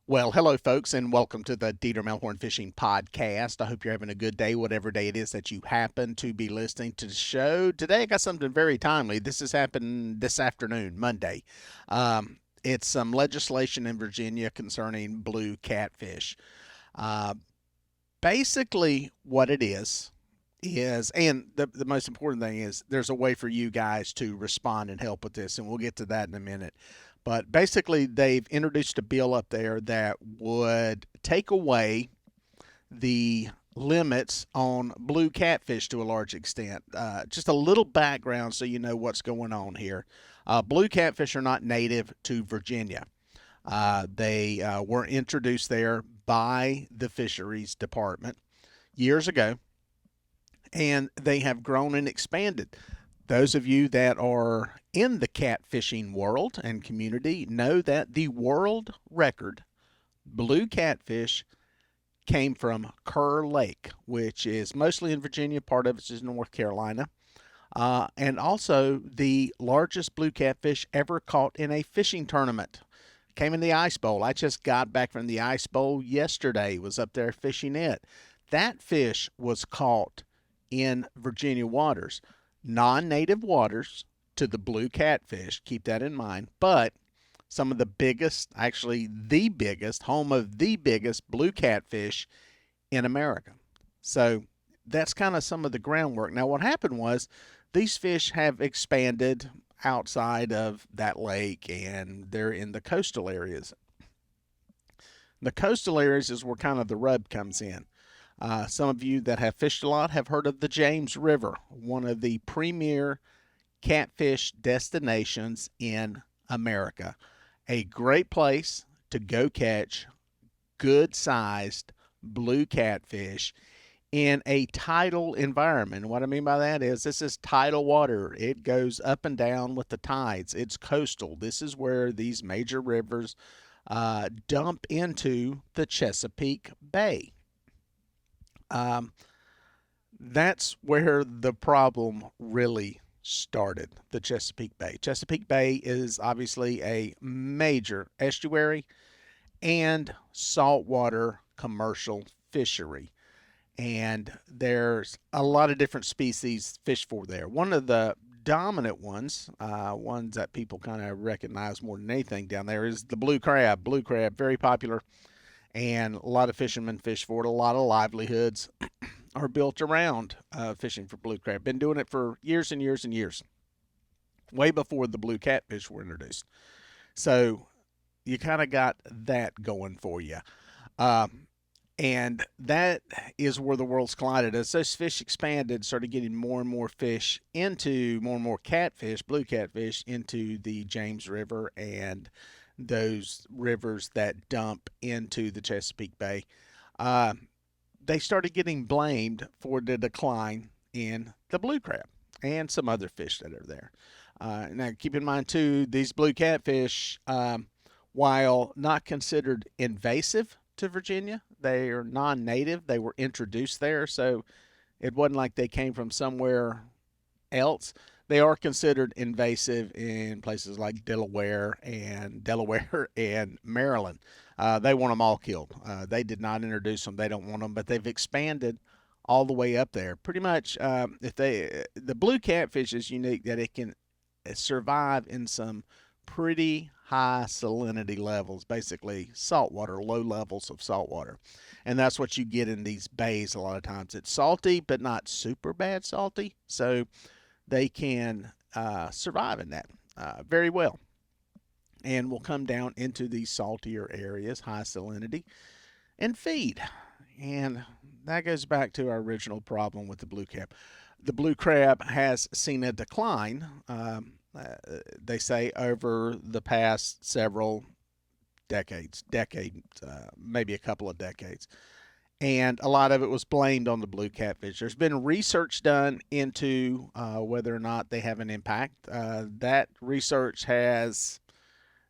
Well, hello, folks, and welcome to the Dieter Melhorn Fishing Podcast. I hope you're having a good day, whatever day it is that you happen to be listening to the show. Today, I got something very timely. This has happened this afternoon, Monday. It's some legislation in Virginia concerning blue catfish. Uh, Basically, what it is, and the most important thing is there's a way for you guys to respond and help with this, and we'll get to that in a minute. But basically, they've introduced a bill up there that would take away the limits on blue catfish to a large extent. Just a little background so you know what's going on here. Blue catfish are not native to Virginia. They were introduced there by the fisheries department years ago, and they have grown and expanded. Those of you that are in the catfishing world and community know that the world record blue catfish came from Kerr Lake, which is mostly in Virginia, part of it is North Carolina. And also the largest blue catfish ever caught in a fishing tournament. Came in the ice bowl. I just got back from the ice bowl yesterday, was up there fishing it. That fish was caught in Virginia waters, non native waters to the blue catfish. Keep that in mind. But some of the biggest, actually, the biggest, home of the biggest blue catfish in America. So that's kind of some of the groundwork. Now, what happened was these fish have expanded outside of that lake and they're in the coastal areas. The coastal areas is where kind of the rub comes in. Some of you that have fished a lot have heard of the James River, one of the premier catfish destinations in America. A great place to go catch good sized blue catfish in a tidal environment. And what I mean by that is this is tidal water. It goes up and down with the tides. It's coastal. This is where these major rivers dump into the Chesapeake Bay. Um, that's where the problem really started, the Chesapeake Bay. Chesapeake Bay is obviously a major estuary and saltwater commercial fishery. And there's a lot of different species fished for there. One of the dominant ones that people kind of recognize more than anything down there, is the blue crab. Blue crab, very popular, and a lot of fishermen fish for it. A lot of livelihoods are built around fishing for blue crab. Been doing it for years and years and years, way before the blue catfish were introduced. So you kind of got that going for you. Um, and that is where the worlds collided. As those fish expanded, started getting more and more fish into more and more catfish, blue catfish, into the James River and those rivers that dump into the Chesapeake Bay. Uh, they started getting blamed for the decline in the blue crab and some other fish that are there. Now, keep in mind, too, these blue catfish, while not considered invasive to Virginia, they are non native. They were introduced there, so it wasn't like they came from somewhere else. They are considered invasive in places like Delaware and Maryland. They want them all killed. They did not introduce them. They don't want them, but they've expanded all the way up there. Pretty much, if the blue catfish is unique that it can survive in some pretty high salinity levels, basically saltwater, low levels of saltwater. And that's what you get in these bays a lot of times. It's salty, but not super bad salty. So they can survive in that very well, and will come down into these saltier areas, high salinity, and feed. And that goes back to our original problem with the blue crab. The blue crab has seen a decline, they say, over the past several decades, maybe a couple of decades. And a lot of it was blamed on the blue catfish. There's been research done into whether or not they have an impact. That research has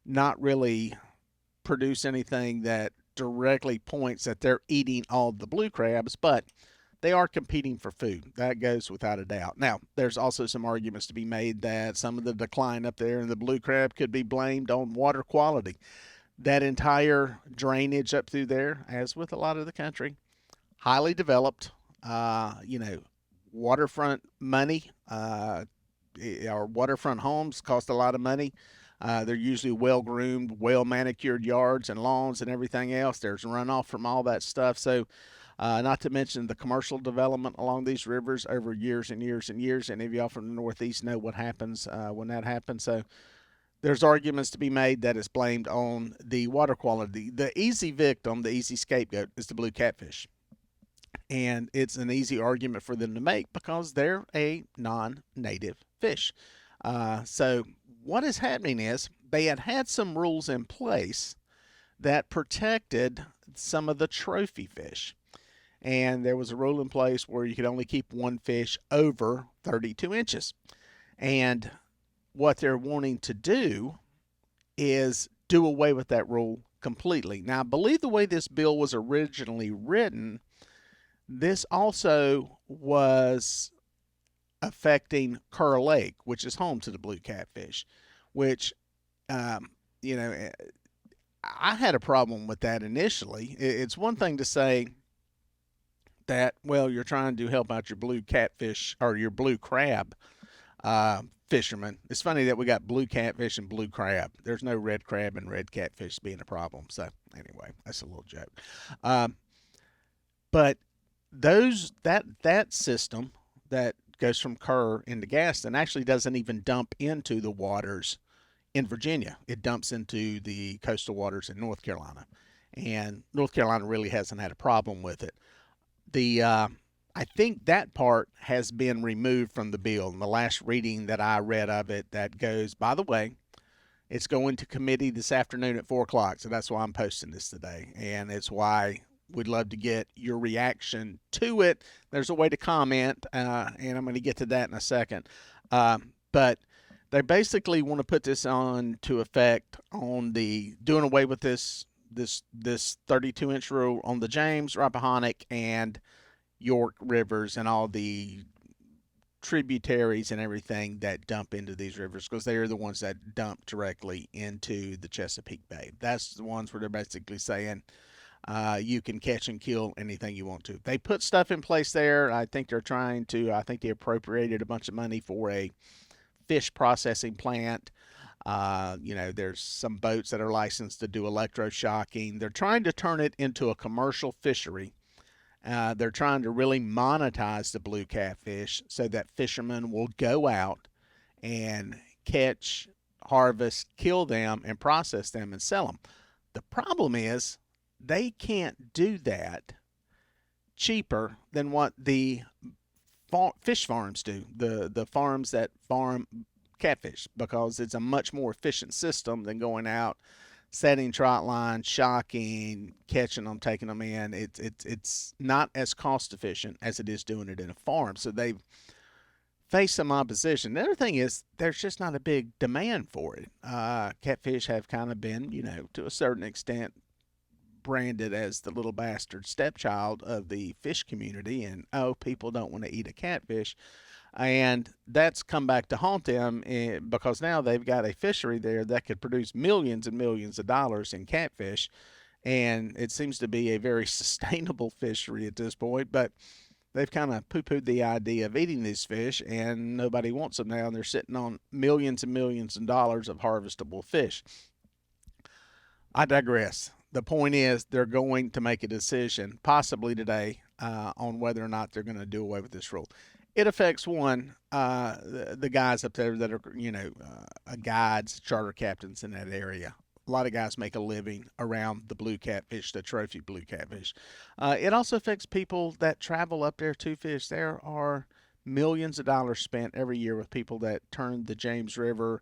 not really produced anything that directly points that they're eating all the blue crabs, but they are competing for food. That goes without a doubt. Now, there's also some arguments to be made that some of the decline up there in the blue crab could be blamed on water quality. That entire drainage up through there, as with a lot of the country, highly developed. You know, waterfront money. Our waterfront homes cost a lot of money. They're usually well groomed, well manicured yards and lawns and everything else. There's runoff from all that stuff. So, not to mention the commercial development along these rivers over years and years and years. Any of y'all from the Northeast know what happens when that happens. So, there's arguments to be made that it's blamed on the water quality. The easy victim, the easy scapegoat, is the blue catfish. And it's an easy argument for them to make because they're a non native fish. So, what is happening is they had some rules in place that protected some of the trophy fish. And there was a rule in place where you could only keep one fish over 32 inches. And what they're wanting to do is do away with that rule completely. Now, I believe the way this bill was originally written, this also was affecting Kerr Lake, which is home to the blue catfish, which, um, you know, I had a problem with that initially. It's one thing to say that, well, you're trying to help out your blue catfish or your blue crab fishermen. It's funny that we got blue catfish and blue crab. There's no red crab and red catfish being a problem. So, anyway, that's a little joke. Um, but that system that goes from Kerr into Gaston actually doesn't even dump into the waters in Virginia. It dumps into the coastal waters in North Carolina, and North Carolina really hasn't had a problem with it. The I think that part has been removed from the bill. In the last reading that I read of it, that goes, by the way, it's going to committee this afternoon at 4 o'clock. So that's why I'm posting this today, and it's why we'd love to get your reaction to it. There's a way to comment, and I'm going to get to that in a second. But they basically want to put this on to effect on the doing away with this 32-inch rule on the James, Rappahannock, and York rivers and all the tributaries and everything that dump into these rivers, because they are the ones that dump directly into the Chesapeake Bay. That's the ones where they're basically saying you can catch and kill anything you want to. They put stuff in place there. I think they appropriated a bunch of money for a fish processing plant. There's some boats that are licensed to do electroshocking. They're trying to turn it into a commercial fishery. They're trying to really monetize the blue catfish so that fishermen will go out and catch, harvest, kill them, and process them and sell them. The problem is they can't do that cheaper than what the fish farms do, the farms that farm catfish, because it's a much more efficient system than going out, setting trot lines, shocking, catching them, taking them in. It's not as cost efficient as it is doing it in a farm. So they've faced some opposition. The other thing is there's just not a big demand for it. Catfish have kind of been, to a certain extent, branded as the little bastard stepchild of the fish community, and people don't want to eat a catfish. And that's come back to haunt them because now they've got a fishery there that could produce millions and millions of dollars in catfish. And it seems to be a very sustainable fishery at this point. But they've kind of poo pooed the idea of eating these fish, and nobody wants them now. And they're sitting on millions and millions of dollars of harvestable fish. I digress. The point is, they're going to make a decision, possibly today, on whether or not they're going to do away with this rule. It affects the guys up there that are, guides, charter captains in that area. A lot of guys make a living around the blue catfish, the trophy blue catfish. It also affects people that travel up there to fish. There are millions of dollars spent every year with people that turn the James River,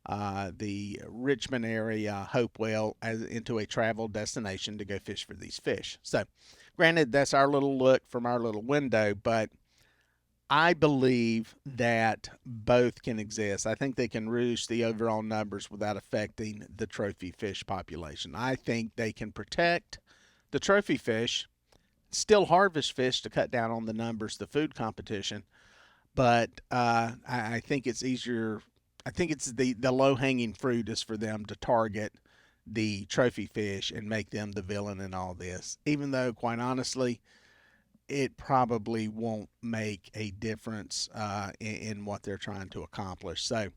the Richmond area, Hopewell, into a travel destination to go fish for these fish. So, granted, that's our little look from our little window, but I believe that both can exist. I think they can reduce the overall numbers without affecting the trophy fish population. I think they can protect the trophy fish, still harvest fish to cut down on the numbers, the food competition, but I think it's easier. I think it's the low hanging fruit is for them to target the trophy fish and make them the villain in all this, even though, quite honestly, it probably won't make a difference in what they're trying to accomplish. So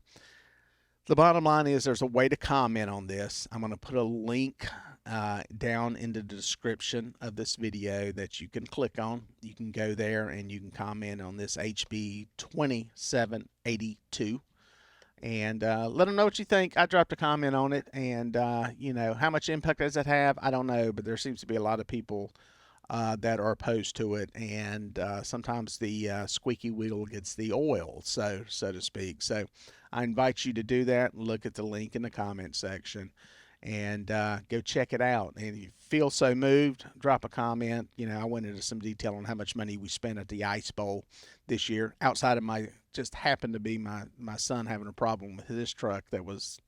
the bottom line is there's a way to comment on this. I'm going to put a link down in the description of this video that you can click on. You can go there and you can comment on this HB 2782 and let them know what you think. I dropped a comment on it, and how much impact does it have? I don't know, but there seems to be a lot of people that are opposed to it, and sometimes the squeaky wheel gets the oil, so to speak. So I invite you to do that and look at the link in the comment section and go check it out. And if you feel so moved, drop a comment. I went into some detail on how much money we spent at the Ice Bowl this year, outside of just happened to be my son having a problem with his truck that was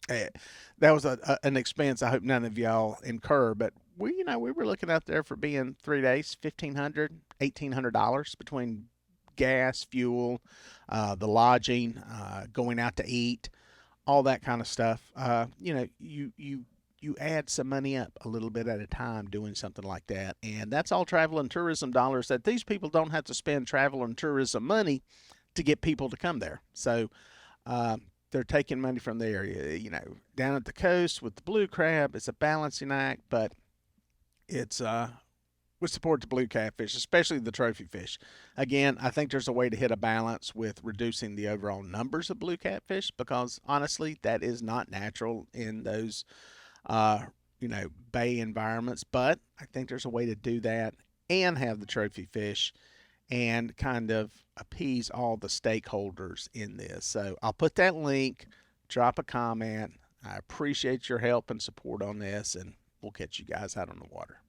an expense I hope none of y'all incur, but we were looking out there for being 3 days, $1,500 between gas, fuel, the lodging, going out to eat, all that kind of stuff. You add some money up a little bit at a time doing something like that, and that's all travel and tourism dollars that these people don't have to spend travel and tourism money to get people to come there. So they're taking money from the area. Down at the coast with the blue crab, it's a balancing act, but it's we support the blue catfish, especially the trophy fish. Again, I think there's a way to hit a balance with reducing the overall numbers of blue catfish, because honestly, that is not natural in those bay environments. But I think there's a way to do that and have the trophy fish and kind of appease all the stakeholders in this. So I'll put that link, drop a comment. I appreciate your help and support on this, and we'll catch you guys out on the water.